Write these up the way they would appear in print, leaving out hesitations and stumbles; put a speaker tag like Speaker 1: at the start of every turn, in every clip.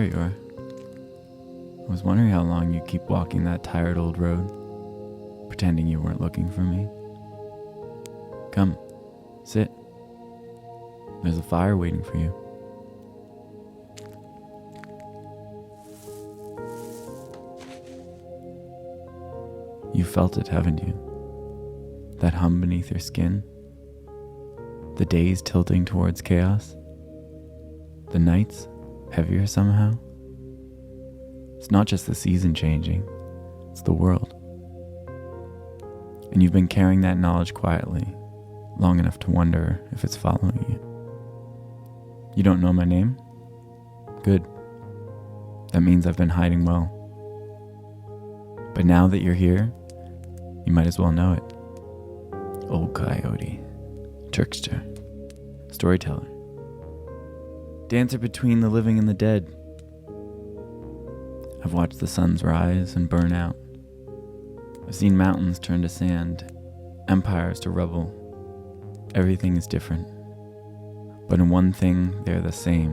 Speaker 1: there you are. I was wondering how long you keep walking that tired old road, pretending you weren't looking for me. Come, sit. There's a fire waiting for you. You felt it, haven't you? That hum beneath your skin? The days tilting towards chaos? The nights heavier somehow? It's not just the season changing, it's the world. And you've been carrying that knowledge quietly, long enough to wonder if it's following you. You don't know my name? Good. That means I've been hiding well. But now that you're here, you might as well know it. Old Coyote, trickster, storyteller, dancer between the living and the dead. I've watched the suns rise and burn out. I've seen mountains turn to sand, empires to rubble. Everything is different. But in one thing, they're the same.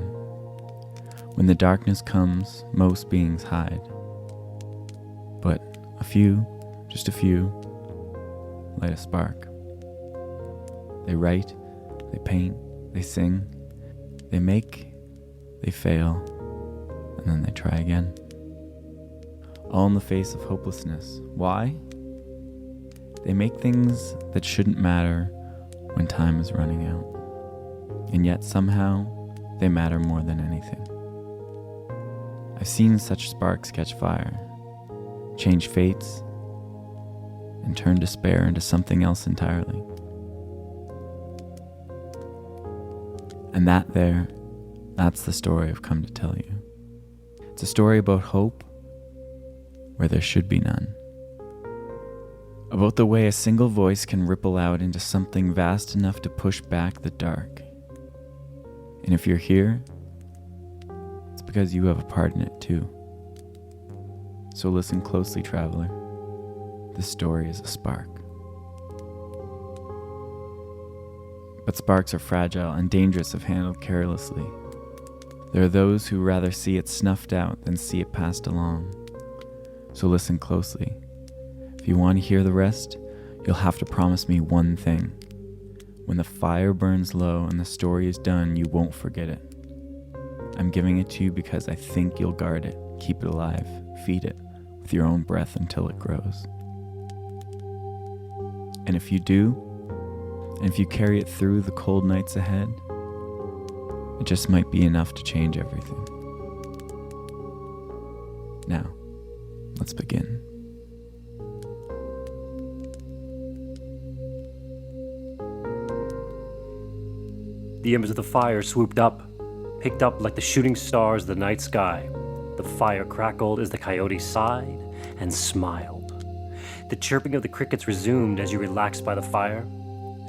Speaker 1: When the darkness comes, most beings hide. But a few, just a few, light a spark. They write, they paint, they sing, they make, they fail, and then they try again. All in the face of hopelessness. Why? They make things that shouldn't matter when time is running out. And yet somehow, they matter more than anything. I've seen such sparks catch fire, change fates, and turn despair into something else entirely. And that's the story I've come to tell you. It's a story about hope where there should be none. About the way a single voice can ripple out into something vast enough to push back the dark. And if you're here, it's because you have a part in it too. So listen closely, traveler. This story is a spark. But sparks are fragile and dangerous if handled carelessly. There are those who rather see it snuffed out than see it passed along. So listen closely. If you want to hear the rest, you'll have to promise me one thing. When the fire burns low and the story is done, you won't forget it. I'm giving it to you because I think you'll guard it, keep it alive, feed it with your own breath until it grows. And if you do, and if you carry it through the cold nights ahead, it just might be enough to change everything. Now, let's begin.
Speaker 2: The embers of the fire swooped up, picked up like the shooting stars of the night sky. The fire crackled as the coyote sighed and smiled. The chirping of the crickets resumed as you relaxed by the fire.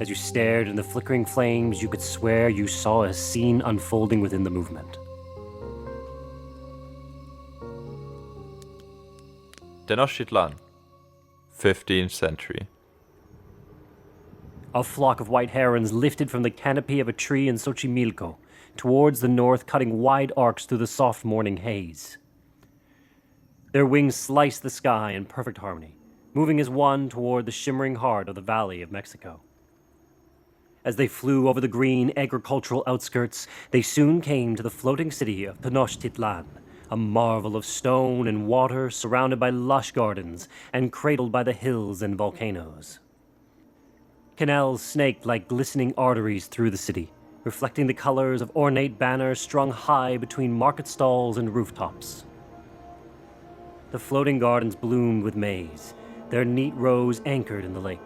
Speaker 2: As you stared in the flickering flames, you could swear you saw a scene unfolding within the movement.
Speaker 3: Tenochtitlan, 15th century.
Speaker 2: A flock of white herons lifted from the canopy of a tree in Xochimilco, towards the north, cutting wide arcs through the soft morning haze. Their wings sliced the sky in perfect harmony, moving as one toward the shimmering heart of the Valley of Mexico. As they flew over the green agricultural outskirts, they soon came to the floating city of Tenochtitlan, a marvel of stone and water surrounded by lush gardens and cradled by the hills and volcanoes. Canals snaked like glistening arteries through the city, reflecting the colors of ornate banners strung high between market stalls and rooftops. The floating gardens bloomed with maize, their neat rows anchored in the lake.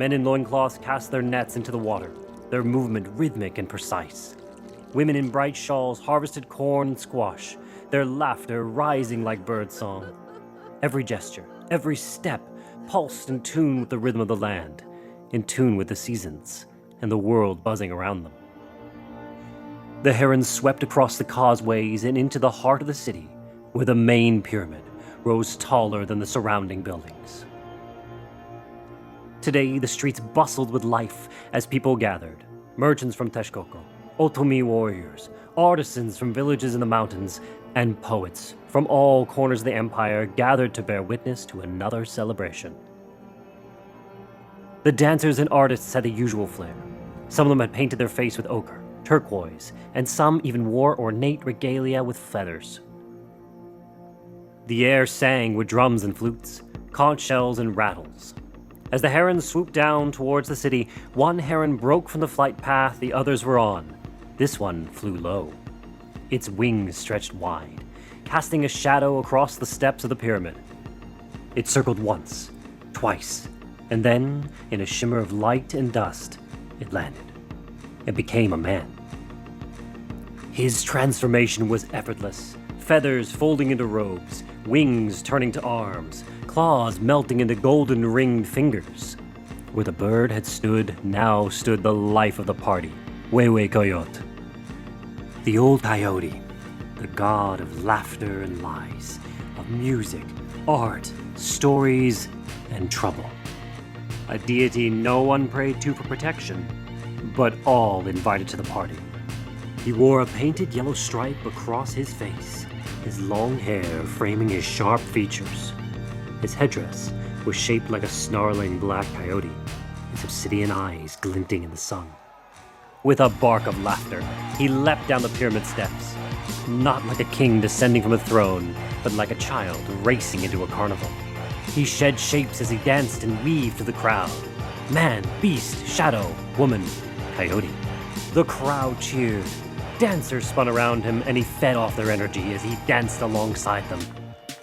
Speaker 2: Men in loincloths cast their nets into the water, their movement rhythmic and precise. Women in bright shawls harvested corn and squash, their laughter rising like birdsong. Every gesture, every step, pulsed in tune with the rhythm of the land, in tune with the seasons, and the world buzzing around them. The herons swept across the causeways and into the heart of the city, where the main pyramid rose taller than the surrounding buildings. Today, the streets bustled with life as people gathered. Merchants from Texcoco, Otomi warriors, artisans from villages in the mountains, and poets from all corners of the empire gathered to bear witness to another celebration. The dancers and artists had the usual flair. Some of them had painted their face with ochre, turquoise, and some even wore ornate regalia with feathers. The air sang with drums and flutes, conch shells and rattles. As the herons swooped down towards the city, one heron broke from the flight path the others were on. This one flew low. Its wings stretched wide, casting a shadow across the steps of the pyramid. It circled once, twice, and then, in a shimmer of light and dust, it landed. It became a man. His transformation was effortless, feathers folding into robes, wings turning to arms, claws melting into golden ringed fingers. Where the bird had stood, now stood the life of the party, Huehuecoyotl. The old coyote, the god of laughter and lies, of music, art, stories, and trouble. A deity no one prayed to for protection, but all invited to the party. He wore a painted yellow stripe across his face, his long hair framing his sharp features. His headdress was shaped like a snarling black coyote, his obsidian eyes glinting in the sun. With a bark of laughter, he leapt down the pyramid steps, not like a king descending from a throne, but like a child racing into a carnival. He shed shapes as he danced and weaved through the crowd. Man, beast, shadow, woman, coyote. The crowd cheered. Dancers spun around him, and he fed off their energy as he danced alongside them.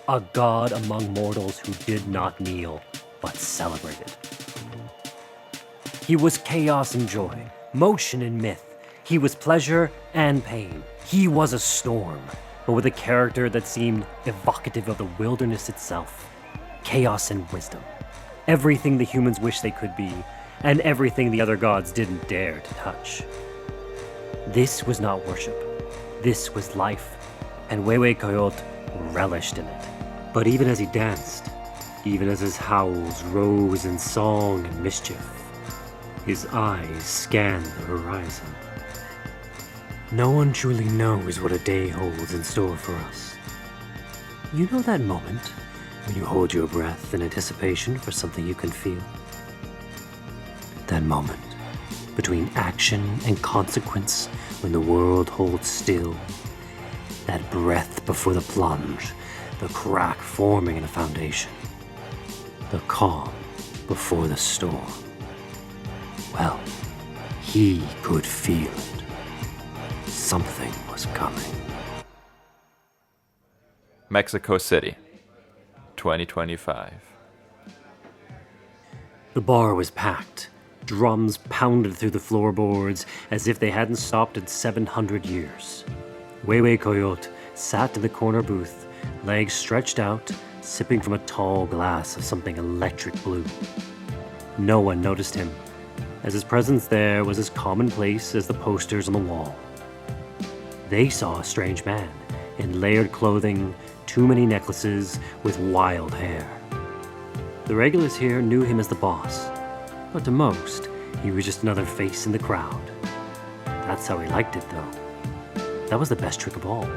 Speaker 2: A god among mortals who did not kneel, but celebrated. He was chaos and joy, motion and myth. He was pleasure and pain. He was a storm, but with a character that seemed evocative of the wilderness itself. Chaos and wisdom. Everything the humans wish they could be, and everything the other gods didn't dare to touch. This was not worship. This was life, and Huehuecoyotl relished in it. But even as he danced, even as his howls rose in song and mischief, his eyes scanned the horizon. No one truly knows what a day holds in store for us. You know that moment when you hold your breath in anticipation for something you can feel? That moment between action and consequence when the world holds still. That breath before the plunge, the crack forming in a foundation. The calm before the storm. Well, he could feel it. Something was coming.
Speaker 3: Mexico City, 2025.
Speaker 2: The bar was packed. Drums pounded through the floorboards as if they hadn't stopped in 700 years. Huehuecoyotl sat in the corner booth, legs stretched out, sipping from a tall glass of something electric blue. No one noticed him, as his presence there was as commonplace as the posters on the wall. They saw a strange man, in layered clothing, too many necklaces, with wild hair. The regulars here knew him as the boss, but to most, he was just another face in the crowd. That's how he liked it, though. That was the best trick of all,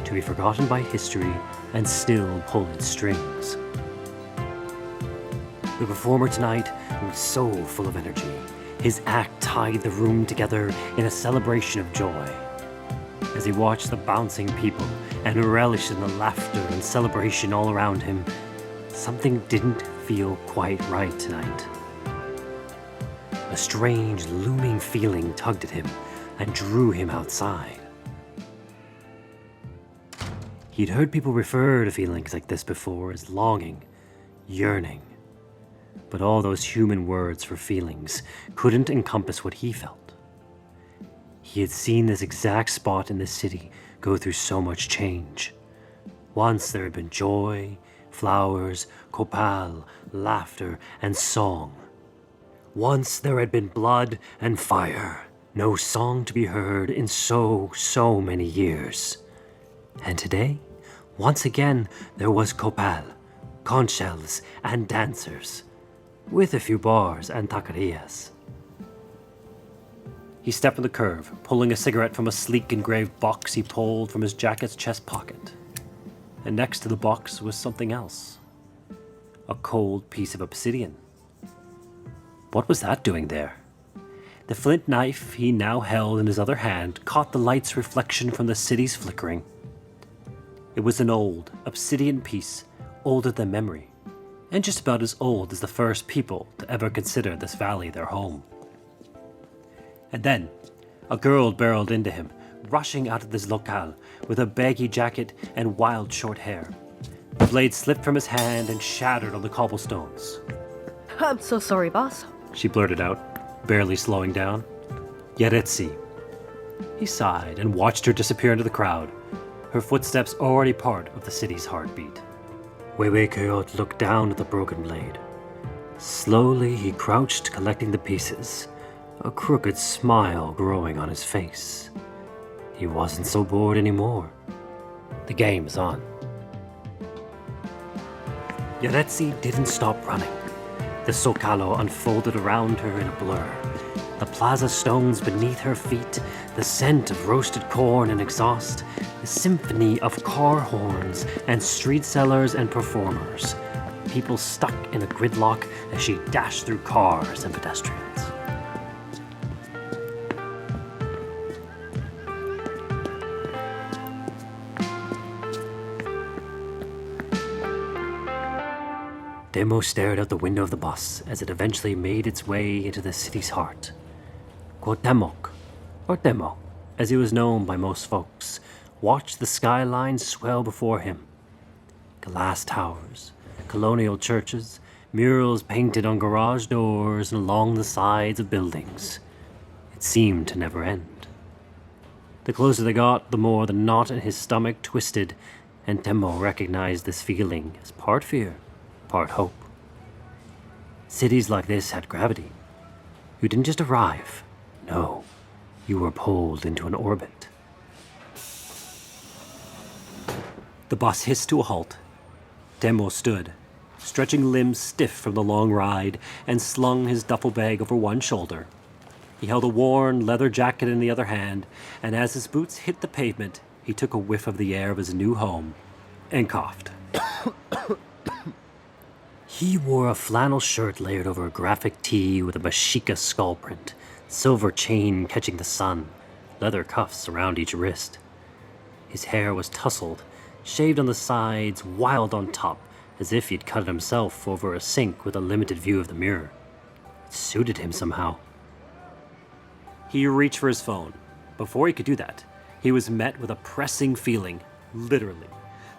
Speaker 2: to be forgotten by history and still pull its strings. The performer tonight was so full of energy. His act tied the room together in a celebration of joy. As he watched the bouncing people and relished in the laughter and celebration all around him, something didn't feel quite right tonight. A strange, looming feeling tugged at him and drew him outside. He'd heard people refer to feelings like this before as longing, yearning. But all those human words for feelings couldn't encompass what he felt. He had seen this exact spot in the city go through so much change. Once there had been joy, flowers, copal, laughter, and song. Once there had been blood and fire, no song to be heard in so many years. And today, once again, there was copal, conch shells, and dancers, with a few bars and taquerias. He stepped from the curve, pulling a cigarette from a sleek engraved box he pulled from his jacket's chest pocket. And next to the box was something else. A cold piece of obsidian. What was that doing there? The flint knife he now held in his other hand caught the light's reflection from the city's flickering. It was an old, obsidian piece, older than memory, and just about as old as the first people to ever consider this valley their home. And then, a girl barreled into him, rushing out of this locale with a baggy jacket and wild short hair. The blade slipped from his hand and shattered on the cobblestones.
Speaker 4: I'm so sorry, boss.
Speaker 2: She blurted out, barely slowing down. Yaretsi. He sighed and watched her disappear into the crowd, her footsteps already part of the city's heartbeat. Huehuecoyotl looked down at the broken blade. Slowly he crouched, collecting the pieces, a crooked smile growing on his face. He wasn't so bored anymore. The game was on. Yaretsi didn't stop running. The Zocalo unfolded around her in a blur. The plaza stones beneath her feet, the scent of roasted corn and exhaust, the symphony of car horns and street sellers and performers. People stuck in a gridlock as she dashed through cars and pedestrians. Themo stared out the window of the bus as it eventually made its way into the city's heart. Cuauhtémoc, or Themo, as he was known by most folks, watched the skyline swell before him. Glass towers, colonial churches, murals painted on garage doors and along the sides of buildings. It seemed to never end. The closer they got, the more the knot in his stomach twisted, and Themo recognized this feeling as part fear, part hope. Cities like this had gravity. You didn't just arrive. No, you were pulled into an orbit. The bus hissed to a halt. Themo stood, stretching limbs stiff from the long ride, and slung his duffel bag over one shoulder. He held a worn leather jacket in the other hand, and as his boots hit the pavement, he took a whiff of the air of his new home and coughed. He wore a flannel shirt layered over a graphic tee with a Mexica skull print, silver chain catching the sun, leather cuffs around each wrist. His hair was tousled, shaved on the sides, wild on top, as if he'd cut it himself over a sink with a limited view of the mirror. It suited him somehow. He reached for his phone. Before he could do that, he was met with a pressing feeling, literally.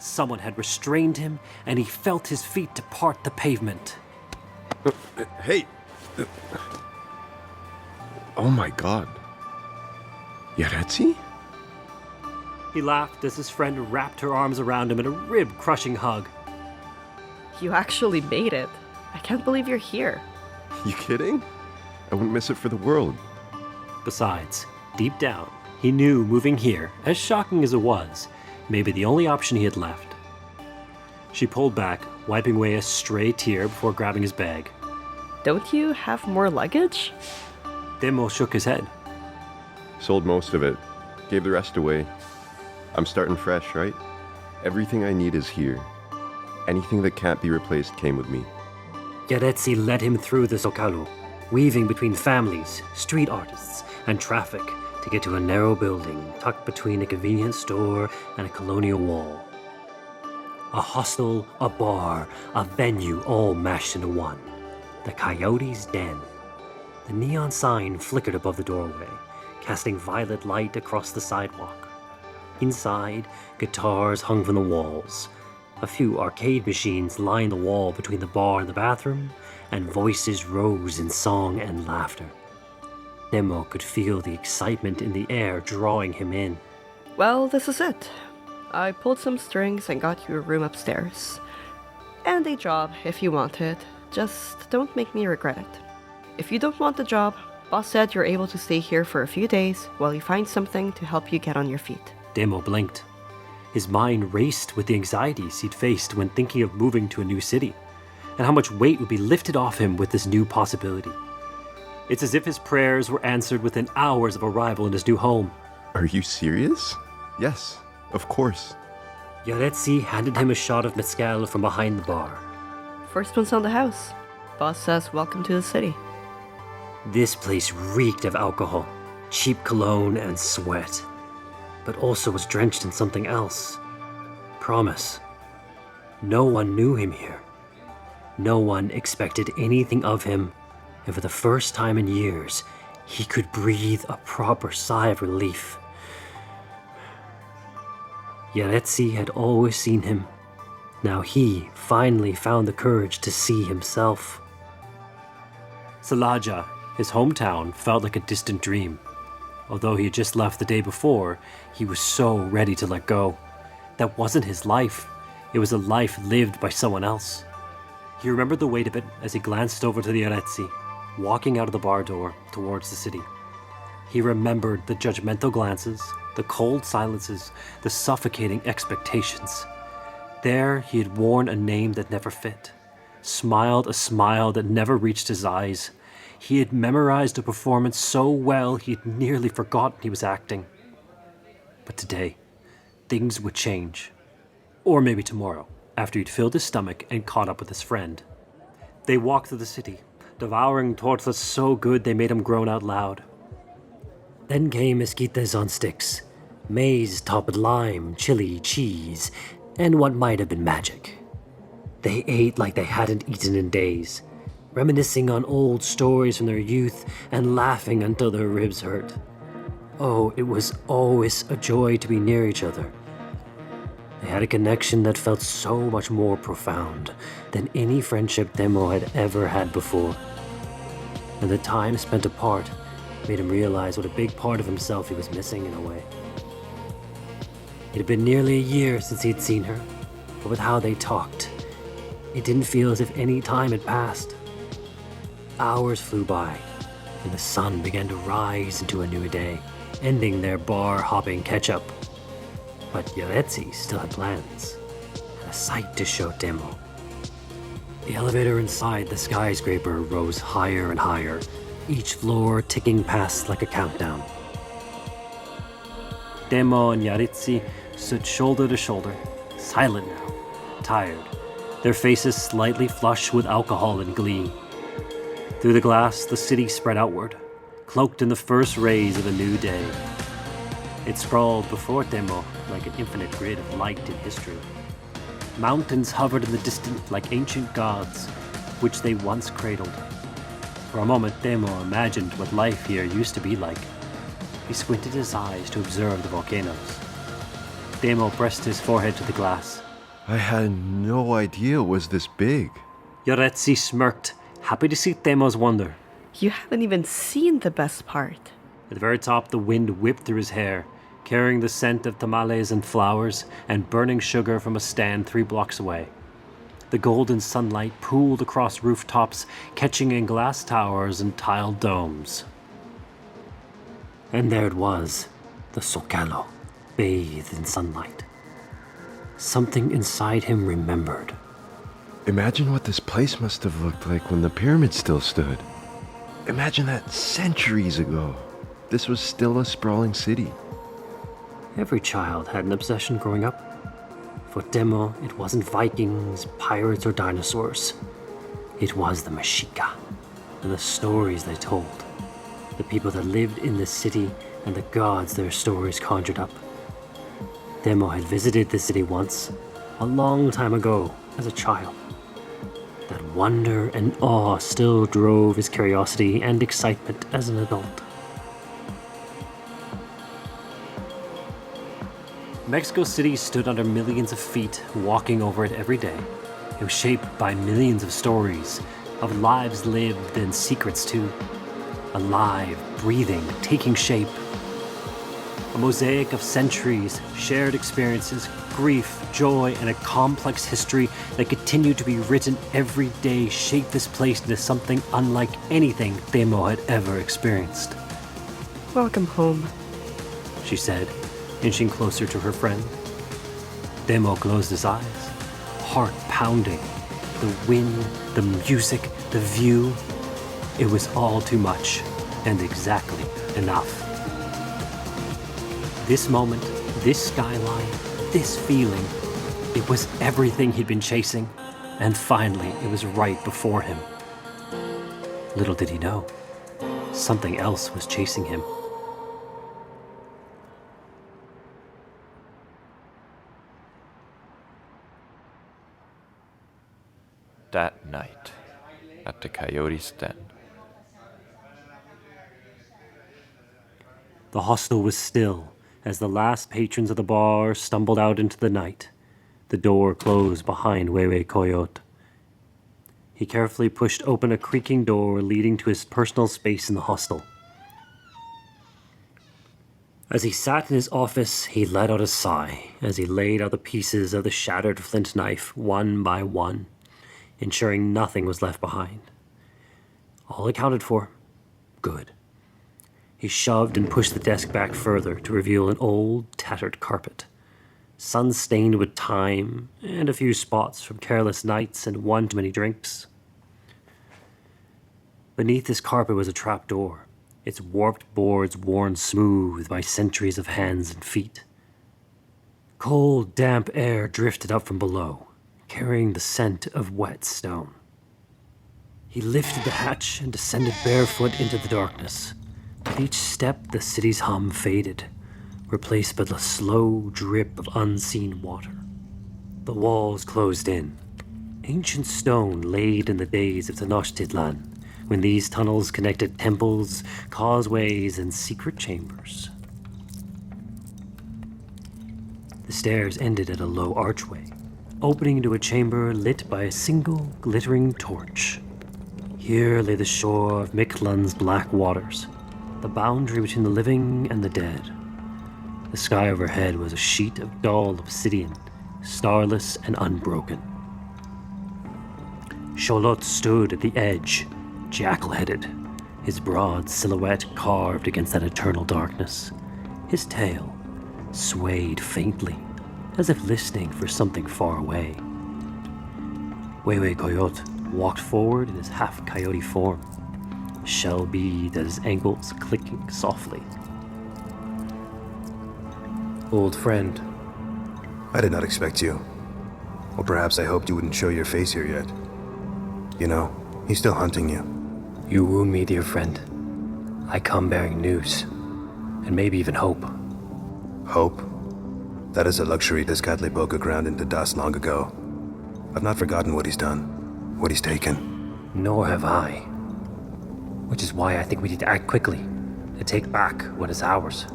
Speaker 2: Someone had restrained him, and he felt his feet depart the pavement.
Speaker 5: Hey! Oh my god. Yaretsi?
Speaker 2: He laughed as his friend wrapped her arms around him in a rib-crushing hug.
Speaker 4: You actually made it. I can't believe you're here.
Speaker 5: You kidding? I wouldn't miss it for the world.
Speaker 2: Besides, deep down, he knew moving here, as shocking as it was, may be the only option he had left. She pulled back, wiping away a stray tear before grabbing his bag.
Speaker 4: Don't you have more luggage?
Speaker 2: Themo shook his head.
Speaker 5: Sold most of it. Gave the rest away. I'm starting fresh, right? Everything I need is here. Anything that can't be replaced came with me.
Speaker 2: Yaretsi led him through the Zocalo, weaving between families, street artists, and traffic to get to a narrow building tucked between a convenience store and a colonial wall. A hostel, a bar, a venue all mashed into one. The Coyote's Den. The neon sign flickered above the doorway, casting violet light across the sidewalk. Inside, guitars hung from the walls. A few arcade machines lined the wall between the bar and the bathroom, and voices rose in song and laughter. Themo could feel the excitement in the air drawing him in.
Speaker 4: Well, this is it. I pulled some strings and got you a room upstairs. And a job if you want it. Just don't make me regret it. If you don't want the job, boss said you're able to stay here for a few days while you find something to help you get on your feet.
Speaker 2: Themo blinked. His mind raced with the anxieties he'd faced when thinking of moving to a new city, and how much weight would be lifted off him with this new possibility. It's as if his prayers were answered within hours of arrival in his new home.
Speaker 5: Are you serious? Yes, of course.
Speaker 2: Yaretsi handed him a shot of mezcal from behind the bar.
Speaker 4: First one's on the house. Boss says, welcome to the city.
Speaker 2: This place reeked of alcohol, cheap cologne, and sweat, but also was drenched in something else. Promise. No one knew him here. No one expected anything of him, and for the first time in years, he could breathe a proper sigh of relief. Yaretsi had always seen him. Now he finally found the courage to see himself. Salaja, his hometown, felt like a distant dream. Although he had just left the day before, he was so ready to let go. That wasn't his life. It was a life lived by someone else. He remembered the weight of it as he glanced over to the Yaretsi, walking out of the bar door towards the city. He remembered the judgmental glances, the cold silences, the suffocating expectations. There he had worn a name that never fit, smiled a smile that never reached his eyes. He had memorized a performance so well he had nearly forgotten he was acting. But today, things would change. Or maybe tomorrow, after he'd filled his stomach and caught up with his friend. They walked through the city, devouring tortas so good they made him groan out loud. Then came esquites on sticks, maize topped with lime, chili, cheese, and what might have been magic. They ate like they hadn't eaten in days, reminiscing on old stories from their youth and laughing until their ribs hurt. Oh, it was always a joy to be near each other. They had a connection that felt so much more profound than any friendship Themo had ever had before. And the time spent apart made him realize what a big part of himself he was missing in a way. It had been nearly a year since he'd seen her, but with how they talked, it didn't feel as if any time had passed. Hours flew by, and the sun began to rise into a new day, ending their bar-hopping catch-up. But Yaretsi still had plans, and a sight to show Themo. The elevator inside the skyscraper rose higher and higher, each floor ticking past like a countdown. Themo and Yaretsi stood shoulder to shoulder, silent now, tired, their faces slightly flushed with alcohol and glee. Through the glass, the city spread outward, cloaked in the first rays of a new day. It sprawled before Themo like an infinite grid of light in history. Mountains hovered in the distance like ancient gods, which they once cradled. For a moment, Themo imagined what life here used to be like. He squinted his eyes to observe the volcanoes. Themo pressed his forehead to the glass.
Speaker 5: I had no idea it was this big.
Speaker 2: Yaretsi smirked, happy to see Themo's wonder.
Speaker 4: You haven't even seen the best part.
Speaker 2: At the very top, the wind whipped through his hair, carrying the scent of tamales and flowers and burning sugar from a stand 3 blocks away. The golden sunlight pooled across rooftops, catching in glass towers and tiled domes. And there it was, the Zocalo, bathed in sunlight. Something inside him remembered.
Speaker 5: Imagine what this place must have looked like when the pyramids still stood. Imagine that centuries ago. This was still a sprawling city.
Speaker 2: Every child had an obsession growing up. For Themo, it wasn't Vikings, pirates, or dinosaurs. It was the Mexica and the stories they told. The people that lived in this city and the gods their stories conjured up. Themo had visited the city once, a long time ago, as a child. That wonder and awe still drove his curiosity and excitement as an adult. Mexico City stood under millions of feet, walking over it every day. It was shaped by millions of stories, of lives lived and secrets too. Alive, breathing, taking shape. A mosaic of centuries, shared experiences, grief, joy, and a complex history that continued to be written every day shaped this place into something unlike anything Themo had ever experienced.
Speaker 4: Welcome home,
Speaker 2: She said, inching closer to her friend. Themo closed his eyes, heart pounding. The wind, the music, the view. It was all too much, and exactly enough. This moment, this skyline, this feeling, it was everything he'd been chasing, and finally it was right before him. Little did he know, something else was chasing him.
Speaker 3: That night, at the Coyote's den.
Speaker 2: The hostel was still as the last patrons of the bar stumbled out into the night. The door closed behind Huehuecoyotl. He carefully pushed open a creaking door leading to his personal space in the hostel. As he sat in his office, he let out a sigh as he laid out the pieces of the shattered flint knife one by one, ensuring nothing was left behind. All accounted for. Good. He shoved and pushed the desk back further to reveal an old, tattered carpet, sun-stained with time and a few spots from careless nights and one too many drinks. Beneath this carpet was a trapdoor, its warped boards worn smooth by centuries of hands and feet. Cold, damp air drifted up from below, carrying the scent of wet stone. He lifted the hatch and descended barefoot into the darkness. With each step, the city's hum faded, replaced by the slow drip of unseen water. The walls closed in, ancient stone laid in the days of Tenochtitlan, when these tunnels connected temples, causeways, and secret chambers. The stairs ended at a low archway, opening into a chamber lit by a single glittering torch. Here lay the shore of Mictlan's black waters, the boundary between the living and the dead. The sky overhead was a sheet of dull obsidian, starless and unbroken. Huehuecoyotl stood at the edge, jackal-headed, his broad silhouette carved against that eternal darkness. His tail swayed faintly, as if listening for something far away. Huehuecoyotl walked forward in his half-coyote form, shell bead at his ankles clicking softly.
Speaker 6: Old friend. I did not expect you. Or perhaps I hoped you wouldn't show your face here yet. You know, he's still hunting you.
Speaker 2: You wound me, dear friend. I come bearing news, and maybe even hope.
Speaker 6: Hope? That is a luxury Tezcatlipoca ground into dust long ago. I've not forgotten what he's done, what he's taken.
Speaker 2: Nor have I. Which is why I think we need to act quickly, to take back what is ours.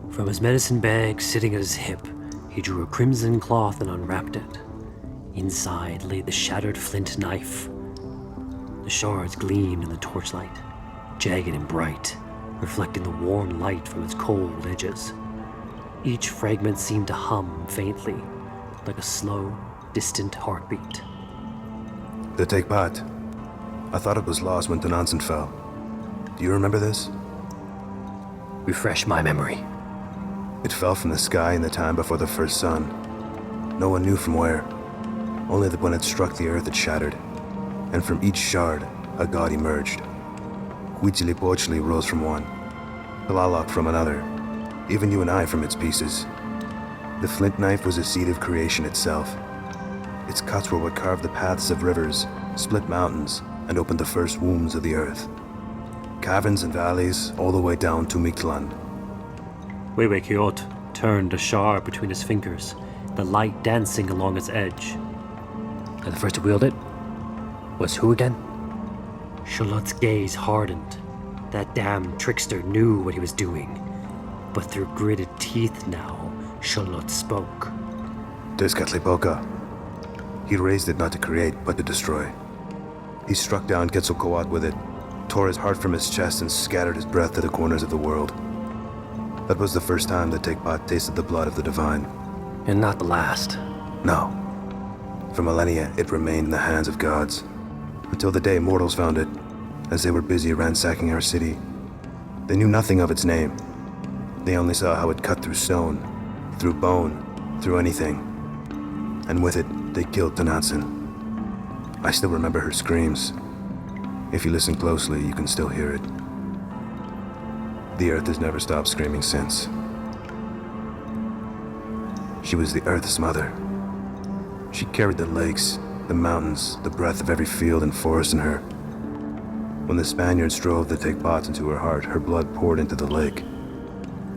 Speaker 2: From his medicine bag sitting at his hip, he drew a crimson cloth and unwrapped it. Inside lay the shattered flint knife. The shards gleamed in the torchlight, jagged and bright, reflecting the warm light from its cold edges. Each fragment seemed to hum faintly, like a slow, distant heartbeat.
Speaker 6: The Tekpat. I thought it was lost when Tenochtitlan fell. Do you remember this?
Speaker 2: Refresh my memory.
Speaker 6: It fell from the sky in the time before the first sun. No one knew from where. Only that when it struck the earth it shattered. And from each shard, a god emerged. Huitzilopochtli rose from one. Tlaloc from another. Even you and I from its pieces. The flint knife was a seed of creation itself. Its cuts were what carved the paths of rivers, split mountains, and opened the first wombs of the earth. Caverns and valleys all the way down to Mictlan.
Speaker 2: Huehuecoyotl turned a shard between his fingers, the light dancing along its edge. And the first to wield it was who again? Huehuecoyotl's gaze hardened. That damn trickster knew what he was doing. But through gritted teeth now, Huehuecoyotl spoke.
Speaker 6: Tezcatlipoca. He raised it not to create, but to destroy. He struck down Quetzalcoatl with it, tore his heart from his chest, and scattered his breath to the corners of the world. That was the first time the Tekpat tasted the blood of the divine.
Speaker 2: And not the last.
Speaker 6: No. For millennia, it remained in the hands of gods. Until the day mortals found it, as they were busy ransacking our city. They knew nothing of its name. They only saw how it cut through stone, through bone, through anything. And with it, they killed Tenochtitlan. I still remember her screams. If you listen closely, you can still hear it. The earth has never stopped screaming since. She was the earth's mother. She carried the lakes, the mountains, the breath of every field and forest in her. When the Spaniards strove to take pots into her heart, her blood poured into the lake,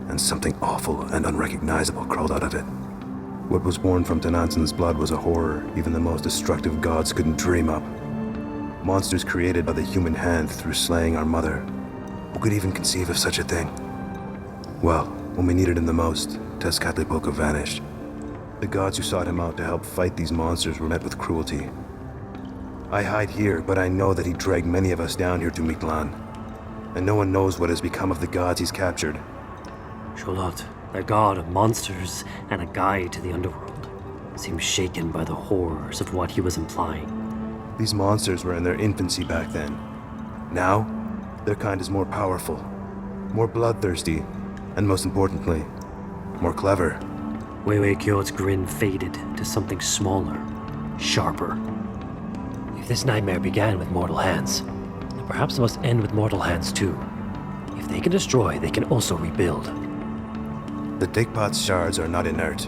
Speaker 6: and something awful and unrecognizable crawled out of it. What was born from Tenochtitlan's blood was a horror even the most destructive gods couldn't dream up. Monsters created by the human hand through slaying our mother. Who could even conceive of such a thing? Well, when we needed him the most, Tenochtitlan vanished. The gods who sought him out to help fight these monsters were met with cruelty. I hide here, but I know that he dragged many of us down here to Mictlan. And no one knows what has become of the gods he's captured.
Speaker 2: Charlotte, a god of monsters and a guide to the Underworld, seemed shaken by the horrors of what he was implying.
Speaker 6: These monsters were in their infancy back then. Now, their kind is more powerful, more bloodthirsty, and most importantly, more clever.
Speaker 2: Huehuecoyot's grin faded to something smaller, sharper. If this nightmare began with mortal hands, then perhaps it must end with mortal hands too. If they can destroy, they can also rebuild.
Speaker 6: The Dickpot's shards are not inert.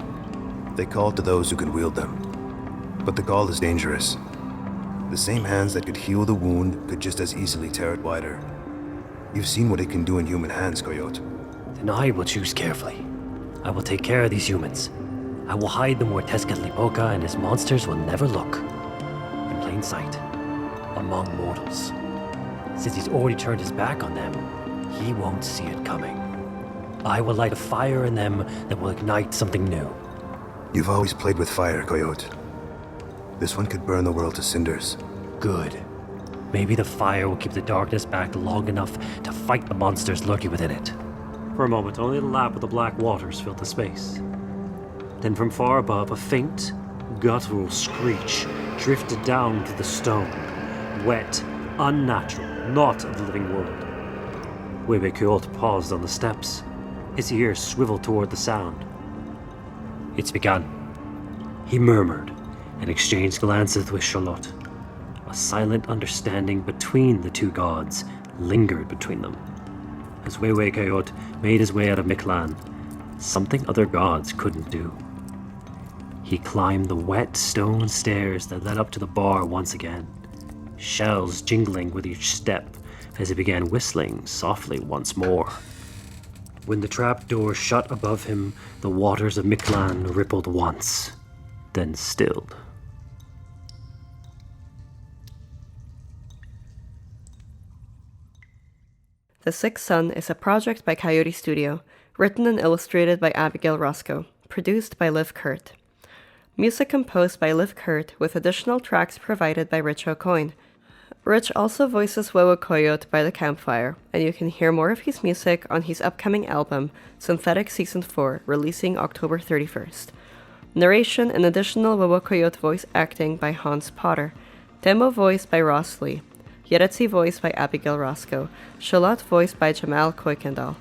Speaker 6: They call to those who can wield them. But the gall is dangerous. The same hands that could heal the wound could just as easily tear it wider. You've seen what it can do in human hands, Coyote.
Speaker 2: Then I will choose carefully. I will take care of these humans. I will hide them where Tezcatlipoca and his monsters will never look. In plain sight, among mortals. Since he's already turned his back on them, he won't see it coming. I will light a fire in them that will ignite something new.
Speaker 6: You've always played with fire, Coyote. This one could burn the world to cinders.
Speaker 2: Good. Maybe the fire will keep the darkness back long enough to fight the monsters lurking within it. For a moment, only the lap of the black waters filled the space. Then from far above, a faint, guttural screech drifted down to the stone. Wet, unnatural, not of the living world. Huehuecoyotl paused on the steps. His ears swiveled toward the sound. It's begun. He murmured and exchanged glances with Charlotte. A silent understanding between the two gods lingered between them. As Huehuecoyotl made his way out of Mictlan, something other gods couldn't do. He climbed the wet stone stairs that led up to the bar once again, shells jingling with each step as he began whistling softly once more. When the trap door shut above him, the waters of Mictlan rippled once, then stilled.
Speaker 4: The Sixth Sun is a project by Coyote Studio, written and illustrated by Abigail Roscoe, produced by Liv Kurt. Music composed by Liv Kurt, with additional tracks provided by Rich O'Coin. Rich also voices Huehuecoyotl by the campfire, and you can hear more of his music on his upcoming album, Synthetic Season 4, releasing October 31st. Narration and additional Huehuecoyotl voice acting by Hans Potter. Themo voiced by Ross Lee. Yeretsi voiced by Abigail Roscoe, Charlotte voiced by Jamal Kuykendall.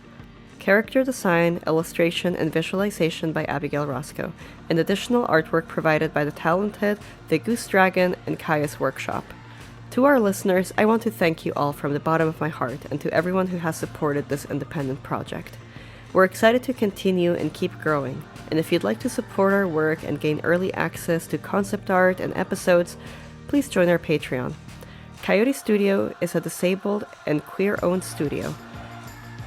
Speaker 4: Character design, illustration, and visualization by Abigail Roscoe, and additional artwork provided by the talented The Goose Dragon and Kaya's Workshop. To our listeners, I want to thank you all from the bottom of my heart and to everyone who has supported this independent project. We're excited to continue and keep growing, and if you'd like to support our work and gain early access to concept art and episodes, please join our Patreon. Coyote Studio is a disabled and queer-owned studio.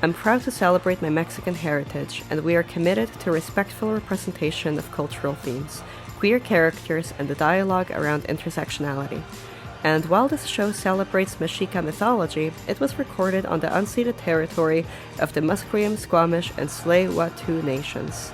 Speaker 4: I'm proud to celebrate my Mexican heritage, and we are committed to respectful representation of cultural themes, queer characters, and the dialogue around intersectionality. And while this show celebrates Mexica mythology, it was recorded on the unceded territory of the Musqueam, Squamish, and Tsleil-Waututh nations.